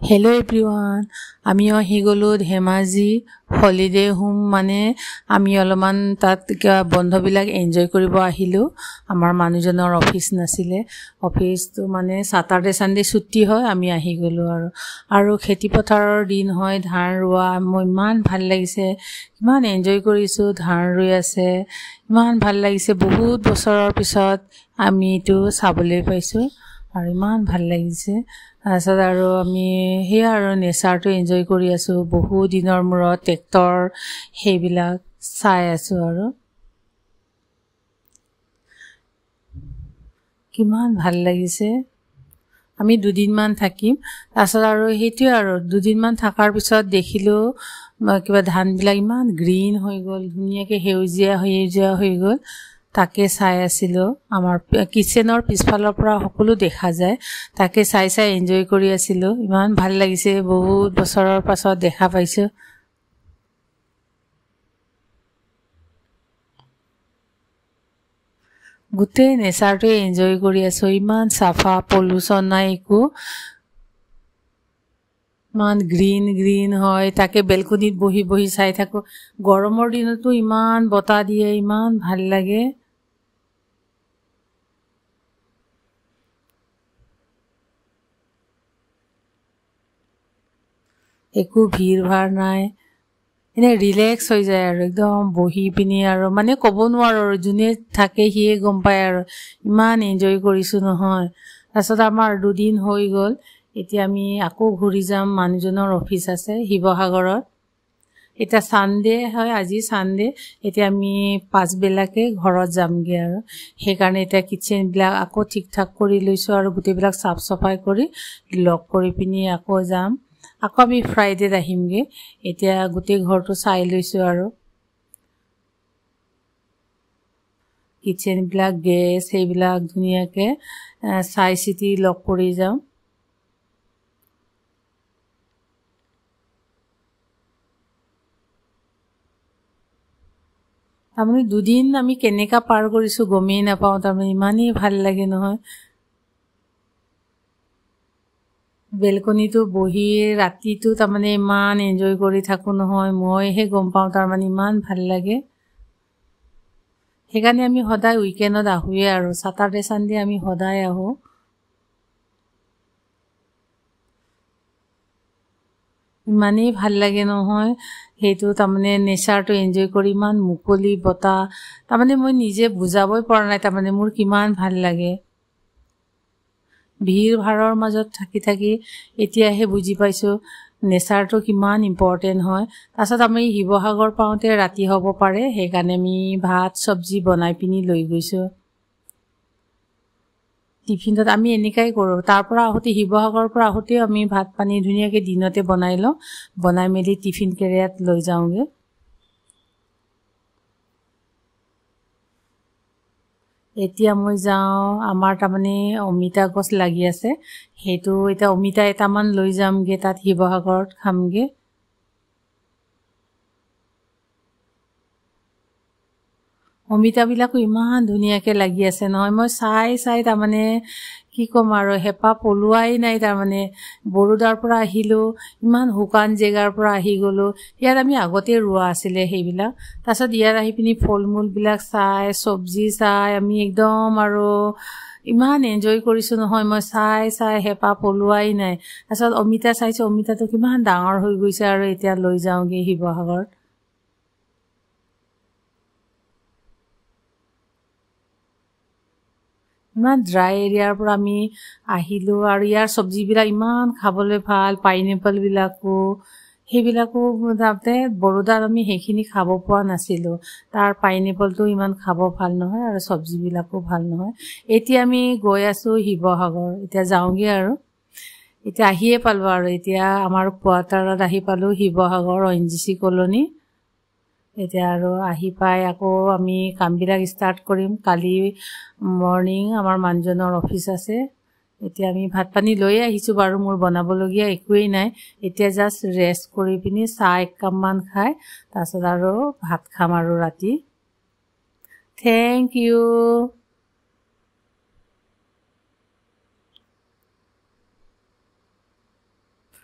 Hello everyone, আমি আহি গলো ধেমাজি হলিডে হোম মানে আমি অলমান তাত বন্ধবিলাক এনজয় কৰিব আহিলো আমাৰ মানুহজনৰ অফিস নাছিলে অফিস তো মানে স্যাটাৰডে সানডে ছুটি হয় আমি আহি গলো আৰু খেতি পথাৰৰ দিন হয় ধান ৰোৱা মই ইমান ভাল লাগিছে ইমান এনজয় কৰিছো ধান ৰুই আছে ইমান ভাল লাগিছে বহুত বছৰৰ পিছত আমি তো চাবলৈ পাইছো আৰু ইমান ভাল লাগিছে আসল আৰু আমি হে আৰু নেচাৰটো এনজয় কৰি আছো বহু দিনৰ মূৰত ট্ৰেক্টৰ হেবিলাক চাই আছো আৰু কিমান ভাল লাগিছে আমি দুদিন মান থাকিম আসল আৰু হেতু আৰু দুদিন মান থাকাৰ পিছত দেখিলো কিবা ধান বিলাক ইমান গ্ৰীন হৈ গল ধুনিয়াকে হেউজিয়া হৈ গল তাকে চাই আছিলো আমাৰ কিচেনৰ পিছফালৰ পৰা সকলো দেখা যায় তাকে চাই এনজয় কৰি আছিলো ইমান ভাল লাগিছে বহুত বছৰৰ পাছত দেখা পাইছো গুতে নেচাৰটো এনজয় কৰি আছো ইমান সাফা পলিউশন নাই একো মান গ্ৰীন হয় তাকে বেলকনিত বহি চাই থাকো গৰমৰ দিনতো ইমান বতা দিয়ে ইমান ভাল লাগে একো ভিৰ ভাৰ নাই এনে ৰিলেক্স হৈ যায় আৰু একদম বহি পিনি আৰু মানে ক'ব নোৱাৰো আৰু জুনে থাকে হিয়ে গম পায় আৰু ইমান এনজয় কৰিছো নহয় তাৰছত আমাৰ দুদিন হৈ গল এতিয়া আমি আকৌ ঘূৰি যাম মানুহজনৰ অফিস আছে শিৱসাগৰত এটা সানডে হয় আজি সানডে এতিয়া আমি পাঁচ বেলাকে ঘৰত যামগে আৰু সেই কাৰণে এটা কিচেন বিলাক আকৌ ঠিক ঠাক কৰি লৈছো আৰু গুটেবিলাক সাফ সফাই কৰি লক কৰি পিনি আকৌ যাম আকৌ আমি ফ্ৰাইডে আহিমগে এতিয়া গুটে ঘৰটো চাই লৈছো আৰু কিচেন বিলাক গেছ হেবিলাক ধুনিয়াকে চাই চিটি লক কৰি যাম আমি দুদিন আমি কেনেকা পাৰ কৰিছো গমেই নাপাও তাৰমানে ইমানেই ভাল লাগে নহয় বেলকনিটো বহি ৰাতিটো তাৰমানে ইমান এনজয় কৰি থাকো নহয় মইহে গম পাও তাৰমানে ইমান ভাল লাগে সেইকাৰণে আমি সদায় উইকেণ্ডত আহুৱে আৰু স্যাটাৰডে সানডে আমি সদায় আহো ইমানেই ভাল লাগে নহয় হেতু তাৰমানে নেচাৰটো এনজয় কৰি ইমান মুকলি বতা তাৰমানে মই নিজে বুজাবই পৰা নাই তাৰমানে মোৰ কিমান ভাল লাগে ভিৰ ভাৰৰ মাজত থাকি এতিয়াহে বুজি পাইছো নেচাৰটো কিমান ইম্পৰ্টেন্ট হয় তাৰছত আমি শিৱসাগৰ পাওঁতে ৰাতি হ'ব পাৰে সেইকাৰণে আমি ভাত সবজি বনাই পিনি লৈ গৈছো টিফিনত আমি এনেকাই কৰো তাৰ পৰা আহোতে শিৱসাগৰৰ পৰা আহোতে আমি ভাত পানী ধুনিয়াকে দিনতে বনাই লওঁ বনাই মেলি টিফিন কেৰিয়াত লৈ যাওঁগে এতিয়া মই যাও আমাৰ তাৰমানে অমিতা গছ লাগি আছে হেতু এটা অমিতা এটামান লৈ যামগে তাত শিৱসাগৰত খামগে অমিতা বিলাকো ইমান ধুনিয়াকে লাগি আছে নহয় মই চাই তাৰমানে কি কম আৰু হেপা পলুৱাই নাই তাৰমানে বৰুদাৰ পৰা আহিলো ইমান হুকান জেগাৰ পৰা আহি গলো ইয়াত আমি আগতে ৰুৱা আছিলে হেবিলাক তাৰছত ইয়াত আহি পিনি ফলমূল বিলাক চাই সবজি চাই আমি একদম আৰু ইমান এনজয় কৰিছো নহয় মই চাই হেপা পলুৱাই নাই তাৰছত অমিতা চাইছো অমিতাটো কিমান ডাঙৰ হৈ গৈছে আৰু এতিয়া লৈ যাওঁগে শিৱসাগৰত ইমান ড্ৰাই এৰিয়াৰ পৰা আমি আহিলো আৰু ইয়াৰ সবজি বিলাক ইমান খাবলৈ ভাল পাইনএপল বিলাকো হেবিলাকো তাতে বৰুদাত আমি হেখিনি খাব পোৱা নাছিলো তাৰ পাইনএপলটো ইমান খাব ভাল নহয় আৰু সবজি বিলাকো ভাল নহয় এতিয়া আমি গৈ আছো শিৱসাগৰ এতিয়া যাওঁগে আৰু এতিয়া আহিয়ে পালো আৰু এতিয়া আমাৰ কোৱাৰ্টাৰত আহি পালো শিৱসাগৰ এনজিসি কলনী এতিয়া আৰু আহি পাই আকৌ আমি কামবিলাক ষ্টাৰ্ট কৰিম কালি মৰ্নিং আমাৰ মানুহজনৰ অফিস আছে এতিয়া আমি ভাত পানী লৈ আহিছো বাৰু মোৰ বনাবলগীয়া একোই নাই এতিয়া জাস্ট ৰেষ্ট কৰি পিনি চাহ এক কাপ মান খাই তাৰছত আৰু ভাত খাম আৰু ৰাতি থ্যাংক ইউ